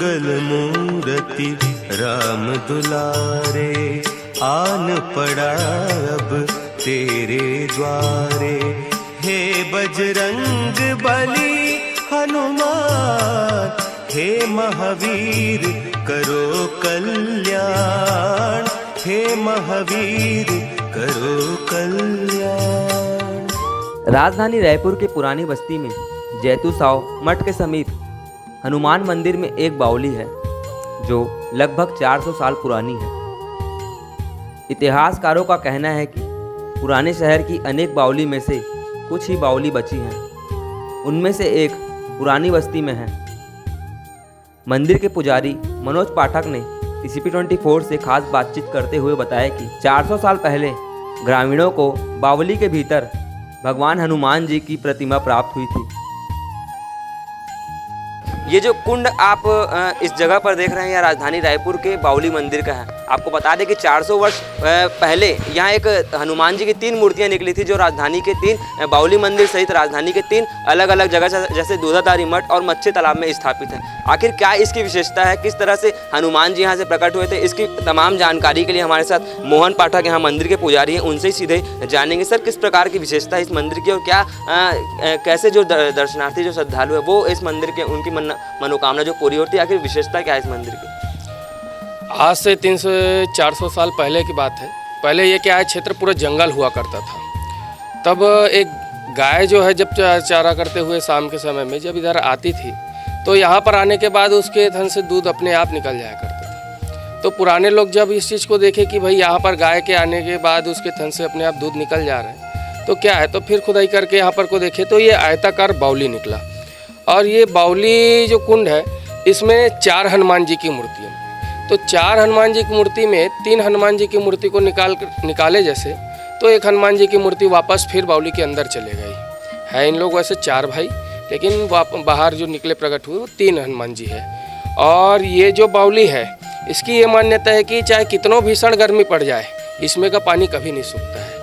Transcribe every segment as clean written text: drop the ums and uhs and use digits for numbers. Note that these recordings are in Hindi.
मंगल मूर्ति राम दुलारे, आन पड़ा अब तेरे द्वारे। हे बजरंग बली हनुमान, हे महावीर करो कल्याण, हे महावीर करो कल्याण। राजधानी रायपुर के पुरानी बस्ती में जैतू साव मठ के समीप हनुमान मंदिर में एक बावली है जो लगभग 400 साल पुरानी है। इतिहासकारों का कहना है कि पुराने शहर की अनेक बावली में से कुछ ही बावली बची हैं। उनमें से एक पुरानी बस्ती में है। मंदिर के पुजारी मनोज पाठक ने TCP 24 से खास बातचीत करते हुए बताया कि 400 साल पहले ग्रामीणों को बावली के भीतर भगवान हनुमान जी की प्रतिमा प्राप्त हुई थी। ये जो कुंड आप इस जगह पर देख रहे हैं यह राजधानी रायपुर के बावली मंदिर का है। आपको बता दें कि 400 वर्ष पहले यहाँ एक हनुमान जी की 3 मूर्तियाँ निकली थी जो राजधानी के 3 बावली मंदिर सहित राजधानी के 3 अलग अलग जगह जैसे दूधाधारी मठ और मच्छी तालाब में स्थापित है। आखिर क्या इसकी विशेषता है, किस तरह से हनुमान जी यहाँ से प्रकट हुए थे, इसकी तमाम जानकारी के लिए हमारे साथ मोहन पाठक यहाँ मंदिर के पुजारी हैं, उनसे ही सीधे जानेंगे। सर, किस प्रकार की विशेषता है इस मंदिर की और क्या कैसे जो दर्शनार्थी जो श्रद्धालु है वो इस मंदिर के उनकी मनोकामना जो पूरी होती है, आखिर विशेषता क्या है इस मंदिर की? आज से 300-400 साल पहले की बात है। पहले ये क्या है, क्षेत्र पूरा जंगल हुआ करता था। तब एक गाय जो है जब चारा करते हुए शाम के समय में जब इधर आती थी तो यहाँ पर आने के बाद उसके थन से दूध अपने आप निकल जाया करता था। तो पुराने लोग जब इस चीज़ को देखे कि भाई यहाँ पर गाय के आने के बाद उसके थन से अपने आप दूध निकल जा रहा है तो क्या है, तो फिर खुदाई करके यहाँ पर को देखे तो ये आयताकार बावली निकला। और ये बावली जो कुंड है इसमें 4 हनुमान जी की मूर्ति है। तो 4 हनुमान जी की मूर्ति में 3 हनुमान जी की मूर्ति को निकाले जैसे तो एक हनुमान जी की मूर्ति वापस फिर बावली के अंदर चले गई है। इन लोग वैसे 4 भाई, लेकिन बाहर जो निकले प्रकट हुए वो 3 हनुमान जी है। और ये जो बावली है इसकी ये मान्यता है कि चाहे कितनों भीषण गर्मी पड़ जाए इसमें का पानी कभी नहीं सूखता है।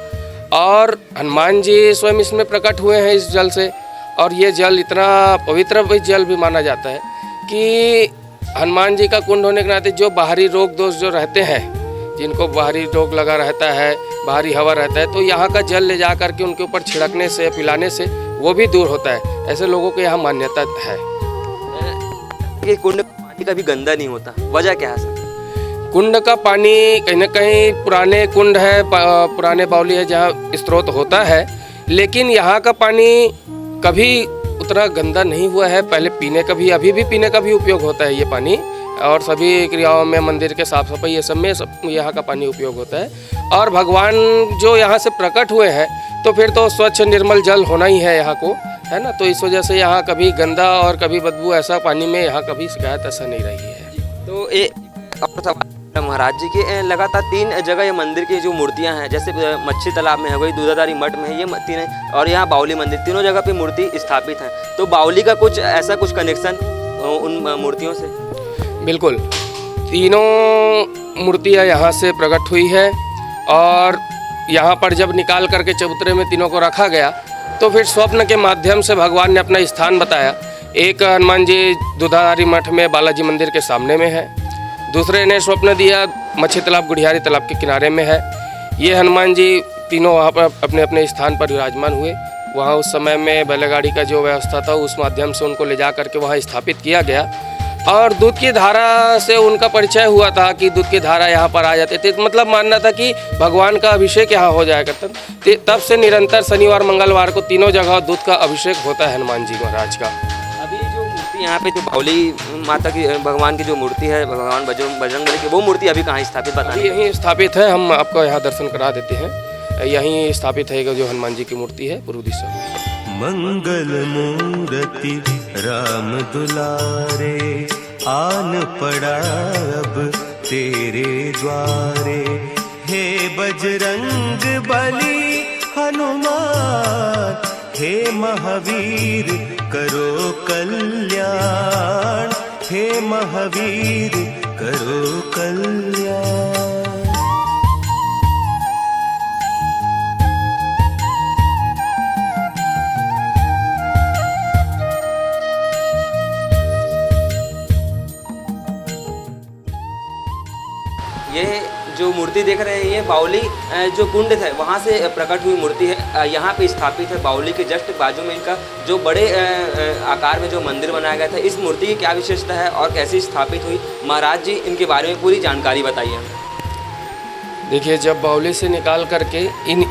और हनुमान जी स्वयं इसमें प्रकट हुए हैं इस जल से। और ये जल इतना पवित्र जल भी माना जाता है कि हनुमान जी का कुंड होने के नाते जो बाहरी रोग दोष जो रहते हैं, जिनको बाहरी रोग लगा रहता है, बाहरी हवा रहता है, तो यहाँ का जल ले जा करके उनके ऊपर छिड़कने से पिलाने से वो भी दूर होता है। ऐसे लोगों को यहाँ मान्यता है। ये कुंड का पानी कभी गंदा नहीं होता, वजह क्या है सर? कुंड का पानी कहीं ना कहीं पुराने कुंड है, पुराने बावली है जहाँ स्रोत होता है, लेकिन यहाँ का पानी कभी उतना गंदा नहीं हुआ है। पहले पीने का भी, अभी भी पीने का भी उपयोग होता है ये पानी, और सभी क्रियाओं में, मंदिर के साफ सफाई ये सब में यहाँ का पानी उपयोग होता है। और भगवान जो यहाँ से प्रकट हुए हैं तो फिर तो स्वच्छ निर्मल जल होना ही है यहाँ को, है ना। तो इस वजह से यहाँ कभी गंदा और कभी बदबू ऐसा पानी में यहाँ कभी शिकायत ऐसा नहीं रही है। तो ये महाराज जी के लगातार 3 जगह ये मंदिर की जो मूर्तियां हैं, जैसे मच्छी तालाब में है, वही दूधाधारी मठ में है, ये 3 और यहाँ बावली मंदिर, तीनों जगह पे मूर्ति स्थापित है। तो बावली का कुछ ऐसा कुछ कनेक्शन उन मूर्तियों से? बिल्कुल, तीनों मूर्तियाँ यहाँ से प्रकट हुई है। और यहाँ पर जब निकाल करके चबूतरे में तीनों को रखा गया तो फिर स्वप्न के माध्यम से भगवान ने अपना स्थान बताया। एक हनुमान जी दूधाधारी मठ में बालाजी मंदिर के सामने में है, दूसरे ने स्वप्न दिया मच्छी तालाब गुढ़ियारी तालाब के किनारे में है। ये हनुमान जी तीनों वहाँ पर अपने अपने स्थान पर विराजमान हुए। वहाँ उस समय में बैलगाड़ी का जो व्यवस्था था उस माध्यम से उनको ले जा करके वहाँ स्थापित किया गया। और दूध की धारा से उनका परिचय हुआ था कि दूध की धारा यहाँ पर आ जाते थे, मतलब मानना था कि भगवान का अभिषेक यहाँ हो जाया करता। तब से निरंतर शनिवार मंगलवार को तीनों जगह दूध का अभिषेक होता है हनुमान जी महाराज का। अभी जो मूर्ति यहाँ पे जो बावली माता की, भगवान की जो मूर्ति है, भगवान बजरंगबली की, वो मूर्ति अभी कहाँ स्थापित बताइए? यहीं स्थापित है, हम आपको यहाँ दर्शन करा देते हैं। यहीं स्थापित है जो हनुमान जी की मूर्ति है पूर्व दिशा में। मंगल मूर्ति राम दुलारे, आन पड़ा अब तेरे द्वारे। हे बजरंग बली हनुमान, हे महावीर करो कल्याण, हे महावीर करो कल्याण। जो मूर्ति देख रहे हैं ये बावली जो कुंड है वहाँ से प्रकट हुई मूर्ति है। यहाँ पे स्थापित है बावली के जस्ट बाजू में इनका जो बड़े आकार में जो मंदिर बनाया गया था। इस मूर्ति की क्या विशेषता है और कैसे स्थापित हुई, महाराज जी इनके बारे में पूरी जानकारी बताइए। देखिए, जब बावली से निकाल करके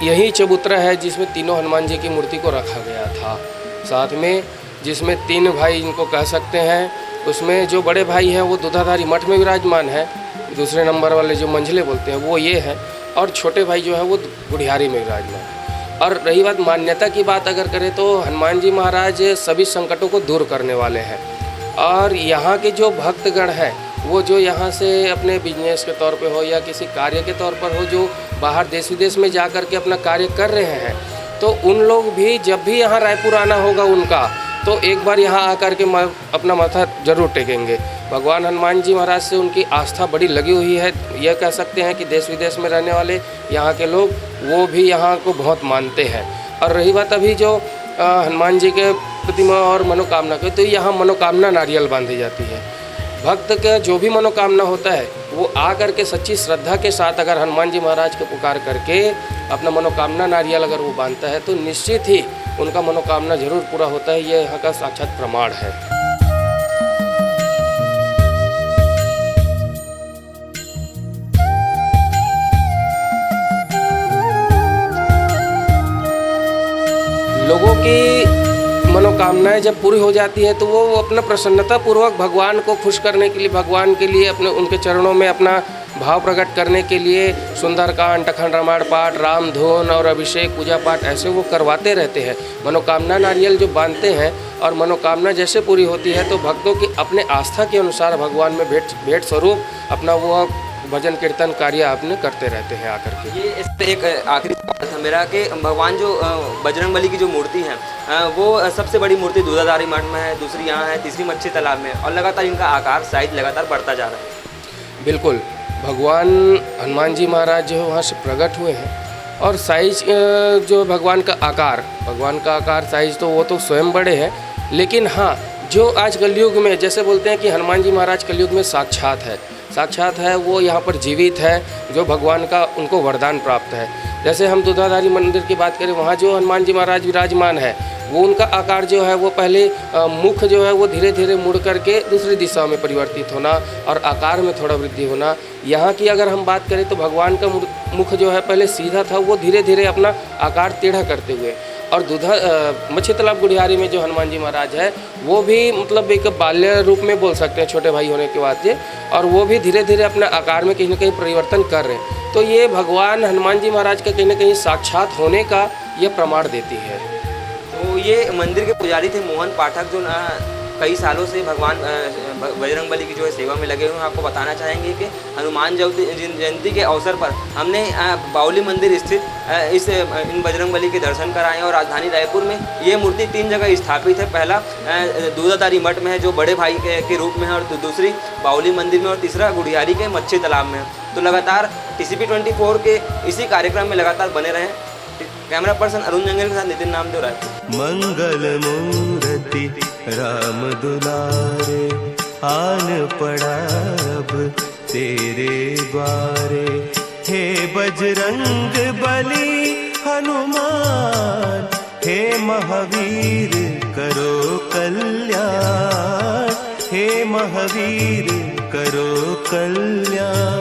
यही चबूतरा है जिसमें तीनों हनुमान जी की मूर्ति को रखा गया था, साथ में जिसमें 3 भाई इनको कह सकते हैं। उसमें जो बड़े भाई हैं वो दूधाधारी मठ में विराजमान है, दूसरे नंबर वाले जो मंझले बोलते हैं वो ये है, और छोटे भाई जो है वो गुढ़ियारी में विराजमान है। और रही बात मान्यता की बात अगर करें तो हनुमान जी महाराज सभी संकटों को दूर करने वाले हैं। और यहाँ के जो भक्तगण हैं वो जो यहाँ से अपने बिजनेस के तौर पे हो या किसी कार्य के तौर पर हो, जो बाहर देश विदेश में जा कर के अपना कार्य कर रहे हैं, तो उन लोग भी जब भी यहाँ रायपुर आना होगा उनका, तो एक बार यहाँ आकर के अपना माथा जरूर टेकेंगे। भगवान हनुमान जी महाराज से उनकी आस्था बड़ी लगी हुई है। यह कह सकते हैं कि देश विदेश में रहने वाले यहाँ के लोग वो भी यहाँ को बहुत मानते हैं। और रही बात अभी जो हनुमान जी के प्रतिमा और मनोकामना के, तो यहाँ मनोकामना नारियल बांधी जाती है। भक्त का जो भी मनोकामना होता है वो आ करके सच्ची श्रद्धा के साथ अगर हनुमान जी महाराज के पुकार करके अपना मनोकामना नारियल अगर वो बांधता है तो निश्चित ही उनका मनोकामना जरूर पूरा होता है। ये यहाँ का साक्षात प्रमाण है। लोगों की मनोकामनाएं जब पूरी हो जाती है तो वो अपना प्रसन्नता पूर्वक भगवान को खुश करने के लिए, भगवान के लिए अपने उनके चरणों में अपना भाव प्रकट करने के लिए सुंदरकांड, अखंड रामायण पाठ, राम धुन और अभिषेक पूजा पाठ ऐसे वो करवाते रहते हैं। मनोकामना नारियल जो बांधते हैं और मनोकामना जैसे पूरी होती है तो भक्तों की अपने आस्था के अनुसार भगवान में भेंट स्वरूप अपना वो भजन कीर्तन कार्य आपने करते रहते हैं आकर के। ये इस पे एक आखिरी सवाल था मेरा कि भगवान जो बजरंगबली की जो मूर्ति है वो सबसे बड़ी मूर्ति दूधाधारी मठ में है, दूसरी यहाँ है, तीसरी मच्छी तालाब में, और लगातार इनका आकार साइज लगातार बढ़ता जा रहा है। बिल्कुल, भगवान हनुमान जी महाराज जो है वहाँ से प्रकट हुए हैं और साइज जो भगवान का आकार साइज तो वो तो स्वयं बड़े हैं, लेकिन हाँ जो आज कलयुग में जैसे बोलते हैं कि हनुमान जी महाराज कलयुग में साक्षात है, वो यहाँ पर जीवित है, जो भगवान का उनको वरदान प्राप्त है। जैसे हम दूधाधारी मंदिर की बात करें, वहाँ जो हनुमान जी महाराज विराजमान है वो उनका आकार जो है वो पहले मुख जो है वो धीरे धीरे मुड़ करके दूसरी दिशा में परिवर्तित होना और आकार में थोड़ा वृद्धि होना। यहाँ की अगर हम बात करें तो भगवान का मुख जो है पहले सीधा था, वो धीरे धीरे अपना आकार टेढ़ा करते हुए, और मच्छी तालाब गुढ़ियारी में जो हनुमान जी महाराज है वो भी मतलब एक बाल्य रूप में बोल सकते हैं, छोटे भाई होने के बाद और वो भी धीरे धीरे अपने आकार में कहीं ना कहीं परिवर्तन कर रहे हैं। तो ये भगवान हनुमान जी महाराज का कहीं ना कहीं साक्षात होने का ये प्रमाण देती है। तो ये मंदिर के पुजारी थे मोहन पाठक, जो कई सालों से भगवान बजरंगबली की जो है सेवा में लगे हुए हैं। आपको बताना चाहेंगे कि हनुमान जयंती के अवसर पर हमने बावली मंदिर स्थित इन बजरंगबली के दर्शन कराए और राजधानी रायपुर में ये मूर्ति 3 जगह स्थापित है। पहला दूधाधारी मठ में है जो बड़े भाई के रूप में है, और दूसरी बावली मंदिर में, और तीसरा गुढ़ियारी के मच्छी तालाब में है। तो लगातार TCP24 के इसी कार्यक्रम में लगातार बने रहें। कैमरा पर्सन अरुण जंगल के साथ नितिन नामदेव रायपुर। मंगल मूर्ति राम दुलारे, आन पड़ा अब तेरे द्वारे। हे बजरंग बली हनुमान, हे महावीर करो कल्याण, हे महावीर करो कल्याण।